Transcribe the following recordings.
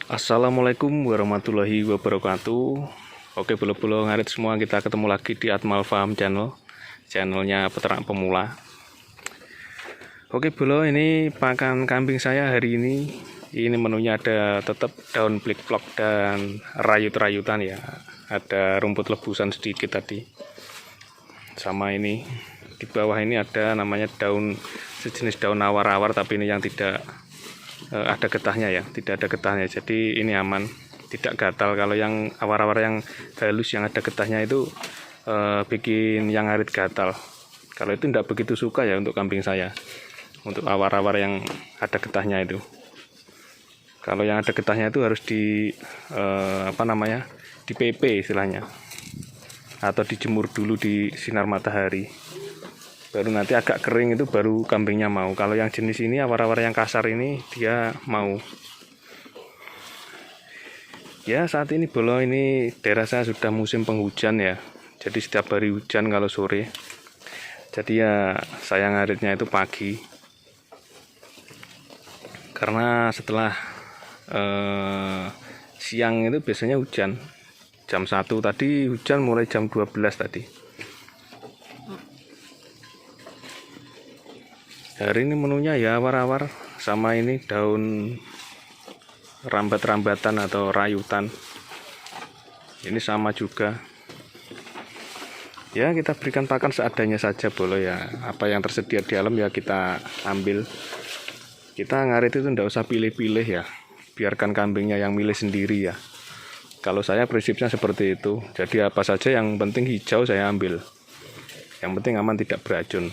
Assalamualaikum warahmatullahi wabarakatuh. Oke bolo-bolo ngarit semua, kita ketemu lagi di Atmal Farm channelnya peternak pemula. Oke bolo, ini pakan kambing saya hari ini. Ini menunya ada tetap daun plik-plok dan rayut-rayutan ya. Ada rumput lebusan sedikit tadi. Sama ini di bawah ini ada namanya daun sejenis daun awar-awar, tapi ini yang tidak ada getahnya ya, tidak ada getahnya, jadi ini aman, tidak gatal. Kalau yang awar-awar yang halus yang ada getahnya itu bikin yang ngarit gatal. Kalau itu tidak begitu suka ya untuk kambing saya, untuk awar-awar yang ada getahnya itu. Kalau yang ada getahnya itu harus di di PP istilahnya, atau dijemur dulu di sinar matahari, baru nanti agak kering itu baru kambingnya mau. Kalau yang jenis ini awar-awar yang kasar ini dia mau ya. Saat ini bolo, ini daerah saya sudah musim penghujan ya, jadi setiap hari hujan kalau sore. Jadi ya saya ngaritnya itu pagi, karena setelah siang itu biasanya hujan. Jam 1 tadi hujan, mulai jam 12 tadi. Hari ini menunya ya awar-awar sama ini daun rambat-rambatan atau rayutan. Ini sama juga. Ya kita berikan pakan seadanya saja bolo ya. Apa yang tersedia di alam ya kita ambil. Kita ngarit itu tidak usah pilih-pilih ya. Biarkan kambingnya yang milih sendiri ya. Kalau saya prinsipnya seperti itu. Jadi apa saja yang penting hijau saya ambil. Yang penting aman, tidak beracun.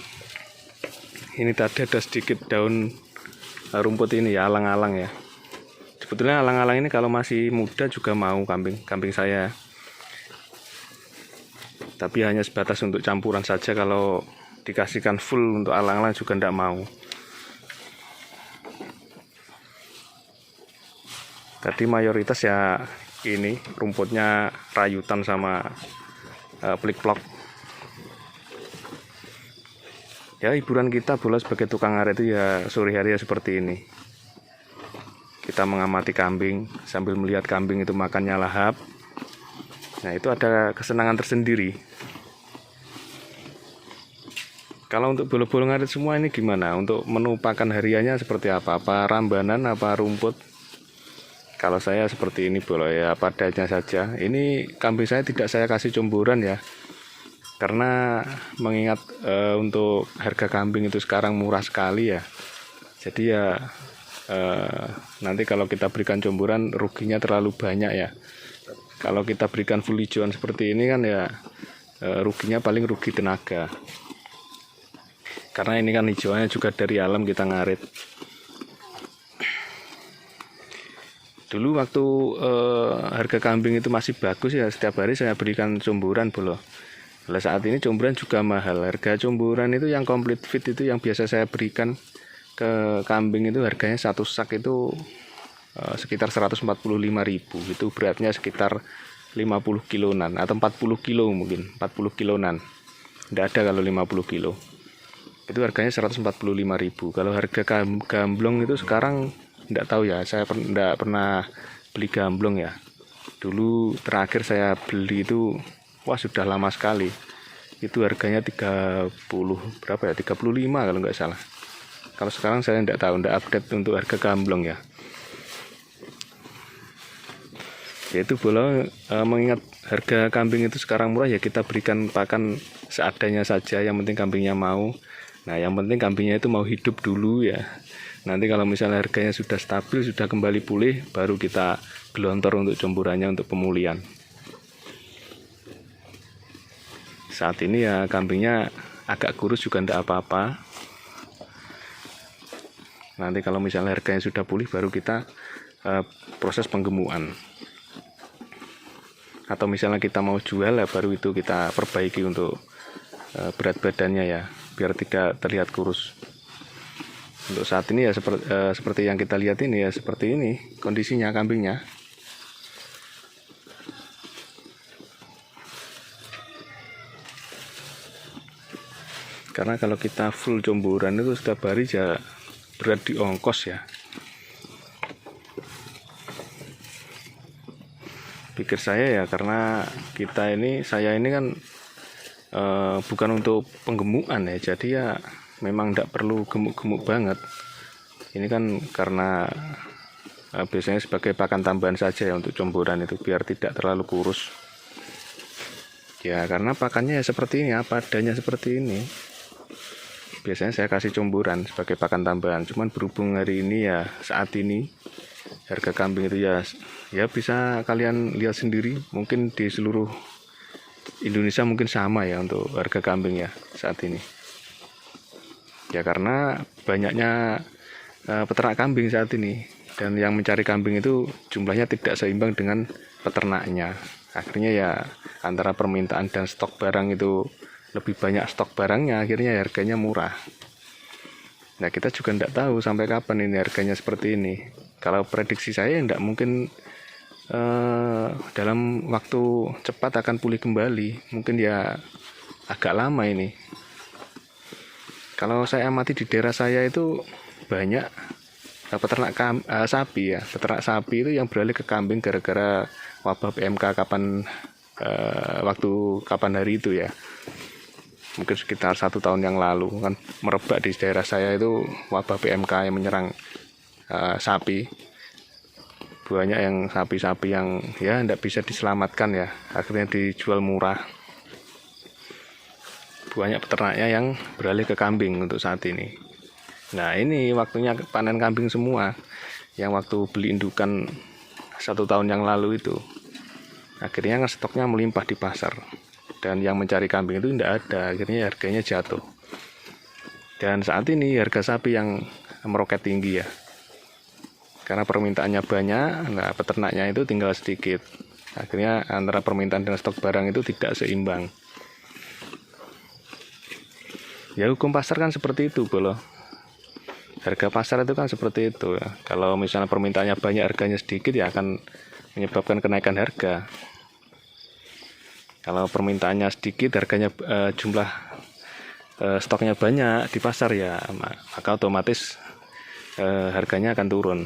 Ini tadi ada sedikit daun rumput ini ya, alang-alang ya. Sebetulnya alang-alang ini kalau masih muda juga mau kambing saya. Tapi hanya sebatas untuk campuran saja, kalau dikasihkan full untuk alang-alang juga tidak mau. Tadi mayoritas ya ini rumputnya rayutan sama plik-plok. Ya hiburan kita bola sebagai tukang ngarit itu ya sore hari ya seperti ini. Kita mengamati kambing sambil melihat kambing itu makannya lahap. Nah itu ada kesenangan tersendiri. Kalau untuk bolo-bolo ngarit semua ini gimana? Untuk menu pakan hariannya seperti apa? Apa rambanan, apa rumput? Kalau saya seperti ini bolo ya, padanya saja. Ini kambing saya tidak saya kasih cumburan ya. Karena mengingat untuk harga kambing itu sekarang murah sekali ya. Jadi ya nanti kalau kita berikan cumburan ruginya terlalu banyak ya. Kalau kita berikan full hijauan seperti ini kan ya ruginya paling rugi tenaga. Karena ini kan hijauannya juga dari alam kita ngarit. Dulu waktu harga kambing itu masih bagus ya, setiap hari saya berikan cumburan bolo. Nah, saat ini cumburan juga mahal. Harga cumburan itu yang complete fit itu yang biasa saya berikan ke kambing itu harganya satu sak itu sekitar 145.000. Itu beratnya sekitar 50 kiloan atau 40 kilo mungkin, 40 kiloan. Tidak ada kalau 50 kilo. Itu harganya 145.000. Kalau harga gamblong itu sekarang tidak tahu ya, saya tidak pernah beli gamblong ya. Dulu terakhir saya beli itu wah sudah lama sekali. Itu harganya 30 berapa ya? 35 kalau nggak salah. Kalau sekarang saya tidak tahu, tidak update untuk harga gamblong ya. Yaitu bolo mengingat harga kambing itu sekarang murah ya, kita berikan pakan seadanya saja. Yang penting kambingnya mau. Nah yang penting kambingnya itu mau hidup dulu ya. Nanti kalau misalnya harganya sudah stabil, sudah kembali pulih, baru kita gelontor untuk cumburannya untuk pemulihan. Saat ini ya kambingnya agak kurus juga tidak apa-apa. Nanti kalau misalnya harganya sudah pulih baru kita proses penggemukan. Atau misalnya kita mau jual ya baru itu kita perbaiki untuk berat badannya ya, biar tidak terlihat kurus. Untuk saat ini ya seperti yang kita lihat ini ya, seperti ini kondisinya kambingnya. Karena kalau kita full cumburan itu setiap hari ya berat di ongkos ya. pikir saya ya, karena saya ini kan bukan untuk penggemukan ya, jadi ya memang tidak perlu gemuk-gemuk banget. Ini kan karena biasanya sebagai pakan tambahan saja ya untuk comboran itu, biar tidak terlalu kurus ya, karena pakannya ya seperti ini, apa adanya seperti ini. Biasanya saya kasih comboran sebagai pakan tambahan, cuman berhubung hari ini ya, saat ini harga kambing itu ya bisa kalian lihat sendiri, mungkin di seluruh Indonesia mungkin sama ya untuk harga kambing ya saat ini ya, karena banyaknya peternak kambing saat ini, dan yang mencari kambing itu jumlahnya tidak seimbang dengan peternaknya. Akhirnya ya antara permintaan dan stok barang itu lebih banyak stok barangnya, akhirnya harganya murah. Nah, kita juga tidak tahu sampai kapan ini harganya seperti ini. Kalau prediksi saya tidak mungkin dalam waktu cepat akan pulih kembali, mungkin ya agak lama ini. Kalau saya amati di daerah saya itu banyak peternak sapi ya, peternak sapi itu yang beralih ke kambing gara-gara wabah PMK kapan hari itu ya, mungkin sekitar 1 tahun yang lalu kan merebak di daerah saya itu wabah PMK yang menyerang sapi. Banyak yang sapi-sapi yang ya tidak bisa diselamatkan ya, akhirnya dijual murah. Banyak peternaknya yang beralih ke kambing untuk saat ini. Nah, ini waktunya panen kambing semua. Yang waktu beli indukan 1 tahun yang lalu itu, akhirnya stoknya melimpah di pasar, dan yang mencari kambing itu tidak ada, akhirnya harganya jatuh. Dan saat ini harga sapi yang meroket tinggi ya, karena permintaannya banyak, nah peternaknya itu tinggal sedikit. Akhirnya antara permintaan dan stok barang itu tidak seimbang. Ya, hukum pasar kan seperti itu, Bolo. Harga pasar itu kan seperti itu ya. Kalau misalnya permintaannya banyak, harganya sedikit, ya akan menyebabkan kenaikan harga. Kalau permintaannya sedikit, harganya jumlah stoknya banyak di pasar ya, maka otomatis harganya akan turun.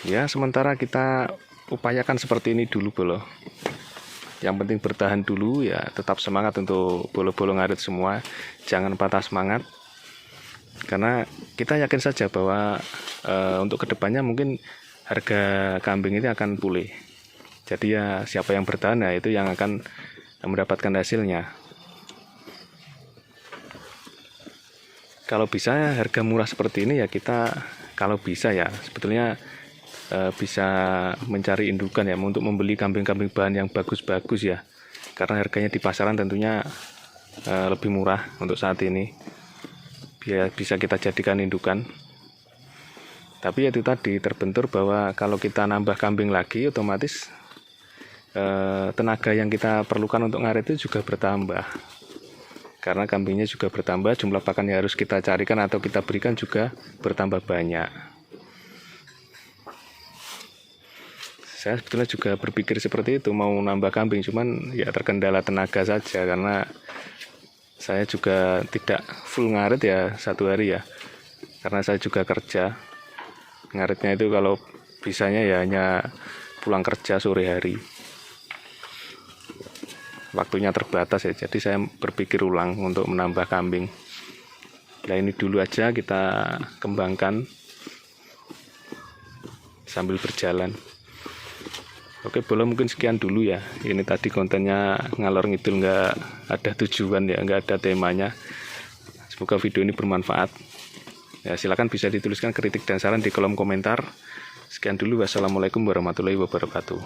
Ya, sementara kita upayakan seperti ini dulu, Bolo. Yang penting bertahan dulu ya, tetap semangat untuk bolo-bolo ngarit semua, jangan patah semangat, karena kita yakin saja bahwa untuk kedepannya mungkin harga kambing ini akan pulih. Jadi ya siapa yang bertahan ya itu yang akan mendapatkan hasilnya. Kalau bisa harga murah seperti ini ya, kita kalau bisa ya sebetulnya bisa mencari indukan ya untuk membeli kambing-kambing bahan yang bagus-bagus ya, karena harganya di pasaran tentunya lebih murah untuk saat ini, biar bisa kita jadikan indukan. Tapi ya itu tadi, terbentur bahwa kalau kita nambah kambing lagi, otomatis tenaga yang kita perlukan untuk ngarit itu juga bertambah, karena kambingnya juga bertambah, jumlah pakan yang harus kita carikan atau kita berikan juga bertambah banyak. Saya sebetulnya juga berpikir seperti itu, mau nambah kambing, cuman ya terkendala tenaga saja, karena saya juga tidak full ngarit ya 1 hari ya, karena saya juga kerja. Ngaritnya itu kalau bisanya ya hanya pulang kerja sore hari, waktunya terbatas ya, jadi saya berpikir ulang untuk menambah kambing. Nah, ini dulu aja kita kembangkan sambil berjalan. Oke, Bolo, mungkin sekian dulu ya. Ini tadi kontennya ngalor ngidul, nggak ada tujuan ya, nggak ada temanya. Semoga video ini bermanfaat. Ya, silakan bisa dituliskan kritik dan saran di kolom komentar. Sekian dulu, wassalamualaikum warahmatullahi wabarakatuh.